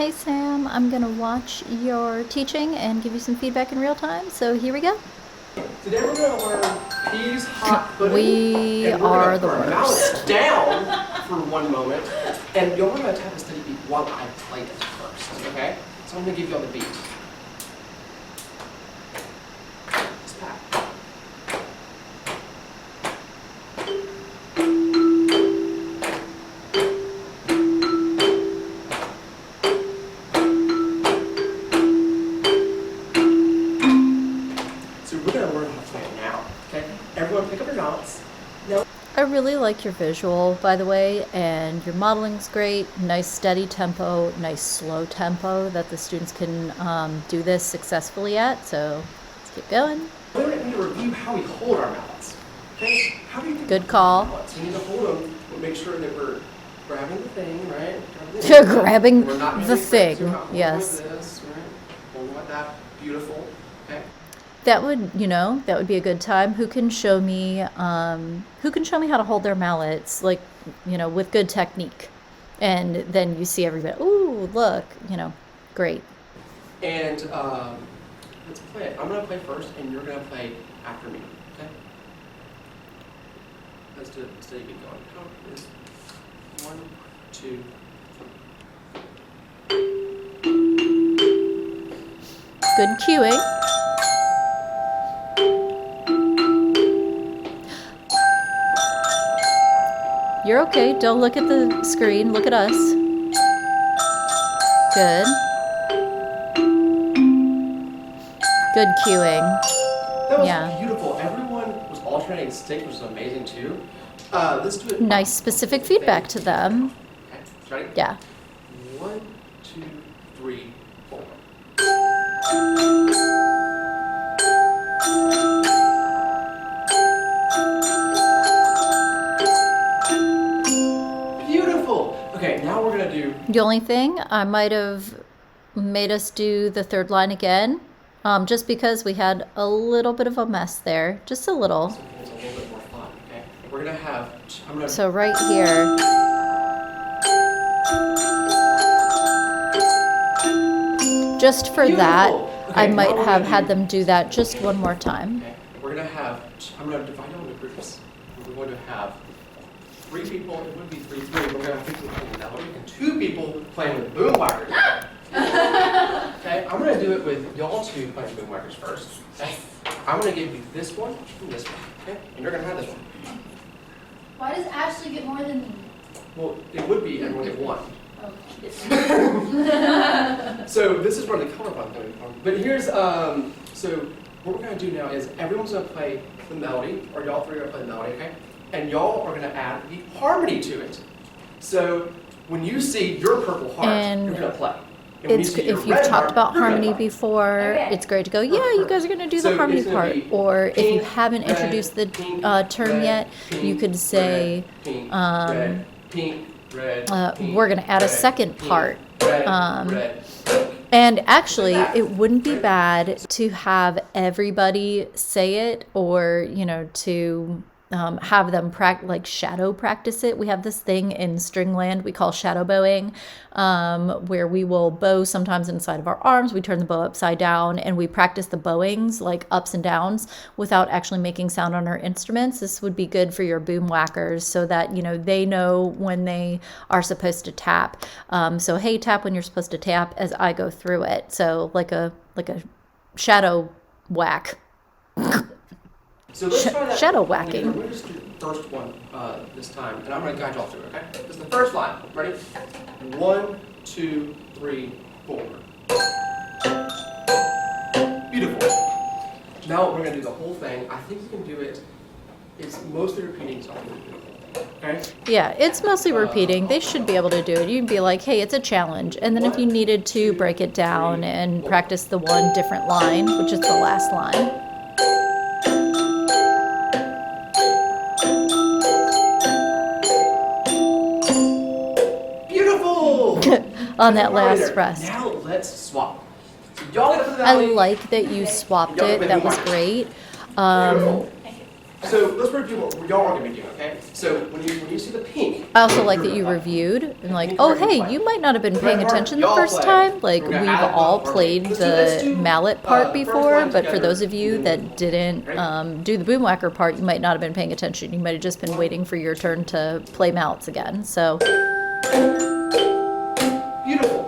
Hey Sam, I'm gonna watch your teaching and give you some feedback in real time, so here we go. Today we're going to learn peas hot pudding. We and we're are going the to put our mouths worst. down for one moment. And you're going to have a steady beat while I play it first, okay? So I'm going to give you all the beat. It's pat. So we're going to learn how to play it now, okay? Everyone pick up your notes. Now, I really like your visual, by the way, and your modeling's great. Nice steady tempo, nice slow tempo that the students can do this successfully at, so let's keep going. we're going to review how we hold our mouths, okay? How do you think Good we call. hold our mouths? We need to hold them. We'll make sure that we're grabbing the thing, right? Grabbing We're not the using grips. thing, We're not holding yes. like this, right? Holding like that. Beautiful. Okay. That would, that would be a good time. Who can show me how to hold their mallets, like, with good technique? And then you see everybody, ooh, look, great. And let's play it. I'm gonna play first, and you're gonna play after me. Okay. Let's do it. Steady beat going. Count is 1, 2, 3. Good cueing. You're okay. Don't look at the screen. Look at us. Good. Good cueing. That was Yeah. beautiful. Everyone was alternating sticks, which was amazing too. Let's do it. Nice specific feedback to them. Okay. Ready? Yeah. 1, 2, 3, 4. Beautiful. Okay, now we're gonna do. The only thing, I might have made us do the third line again, just because we had a little bit of a mess there. Just a little. Something that's a little bit more fun. Okay. We're gonna have. I'm gonna. So right here. Just for that, Beautiful. I Okay, might now we're have gonna had do- them do that just one more time. Okay. We're gonna have. I'm gonna divide it into groups. We're going to have 3 people. It would be 3, 3. We're gonna have people playing melody and 2 people playing with boom whackers. Okay. I'm gonna do it with y'all 2 playing boom whackers first. Okay. I'm gonna give you this one and this one. Okay. And you're gonna have this one. Why does Ashley get more than me? Well, it would be everyone get 1. Okay. So this is where the color button coming from. But here's so what we're gonna do now is everyone's gonna play the melody, or y'all 3 are gonna play the melody, okay? And y'all are gonna add the harmony to it. So when you see your purple heart, And you're gonna play. And when you It's, see your if you've red talked heart, about you're gonna harmony play. before, Okay. it's great to go, yeah, you guys are going to do So the harmony it's gonna part. be Or if you pink, haven't red, introduced the pink, term red, yet, you pink, could say, red, pink, um, red, pink, red, pink, we're going to add a red, second pink, part. red, Um, red, pink. And actually, it wouldn't be bad to have everybody say it, or, to have them shadow practice it. We have this thing in Stringland we call shadow bowing, where we will bow sometimes inside of our arms. We turn the bow upside down and we practice the bowings, like ups and downs, without actually making sound on our instruments. This would be good for your boom whackers so that, they know when they are supposed to tap. So, hey, tap when you're supposed to tap as I go through it. So like a shadow whack. So let's try that. Shadow whacking. We're going to just do the first one this time, and I'm going to guide y'all through it, okay? This is the first line. Ready? 1, 2, 3, 4. Beautiful. Now we're going to do the whole thing. I think you can do it. It's mostly repeating something. Okay? Yeah, it's mostly repeating. They should be able to do it. You'd be like, hey, it's a challenge. And then if you needed to break it down and practice the one different line, which is the last line. On that last rest. Now let's swap. So y'all get up to the I valley. like that you swapped it. That was great. Beautiful. So those were people y'all are gonna be doing, okay? So when you see the pink, I also like that you reviewed and like, oh hey, you might not have been paying attention the first time. Like we've all played the mallet part before, but for those of you that didn't do the boomwhacker part, you might not have been paying attention. You might have just been waiting for your turn to play mallets again. So beautiful.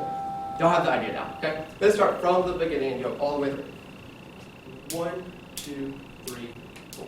Y'all have the idea now, okay? Let's start from the beginning and go all the way through. 1, 2, 3, 4.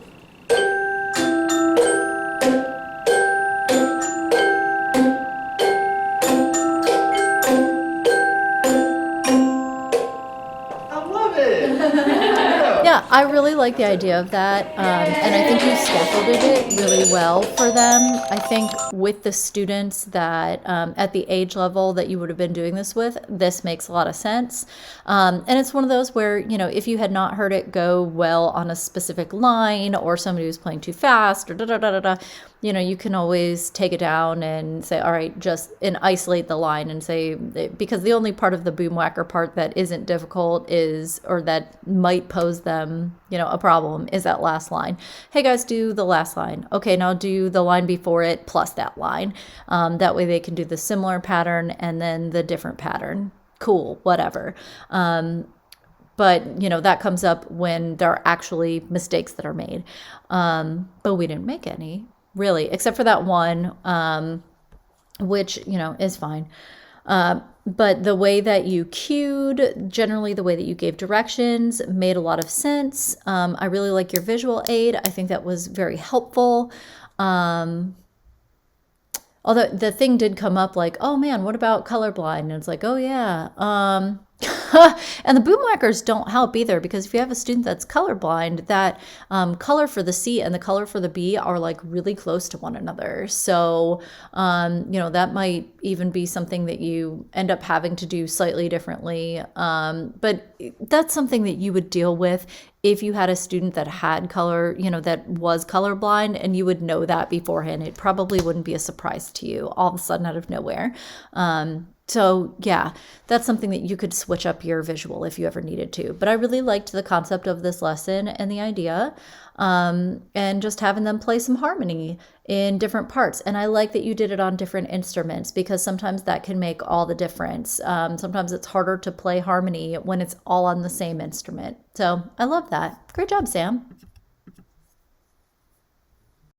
I love it. yeah, I really like the idea of that. And I think you scaffolded it really well for them. I think with the students that at the age level that you would have been doing this with, this makes a lot of sense. And it's one of those where, you know, if you had not heard it go well on a specific line or somebody was playing too fast or da da da da da, you know, you can always take it down and say, all right, just and isolate the line and say, because the only part of the boomwhacker part that isn't difficult is, or that might pose them, you know, a problem is that last line. Hey guys, do the last line. Okay, now do the line before it plus that line. That way they can do the similar pattern and then the different pattern. Cool, whatever. But, you know, that comes up when there are actually mistakes that are made. But we didn't make any, really, except for that one, which, you know, is fine. But the way that you cued, generally the way that you gave directions made a lot of sense. I really like your visual aid. I think that was very helpful. Although the thing did come up like, oh man, what about colorblind? And it's like, oh yeah. And the boomwhackers don't help either, because if you have a student that's colorblind, that color for the C and the color for the B are like really close to one another. So, you know, that might even be something that you end up having to do slightly differently. But that's something that you would deal with if you had a student that had color, you know, that was colorblind, and you would know that beforehand. It probably wouldn't be a surprise to you all of a sudden out of nowhere. So yeah, that's something that you could switch up your visual if you ever needed to. But I really liked the concept of this lesson and the idea, and just having them play some harmony in different parts. And I like that you did it on different instruments, because sometimes that can make all the difference. Sometimes it's harder to play harmony when it's all on the same instrument. So I love that. Great job, Sam.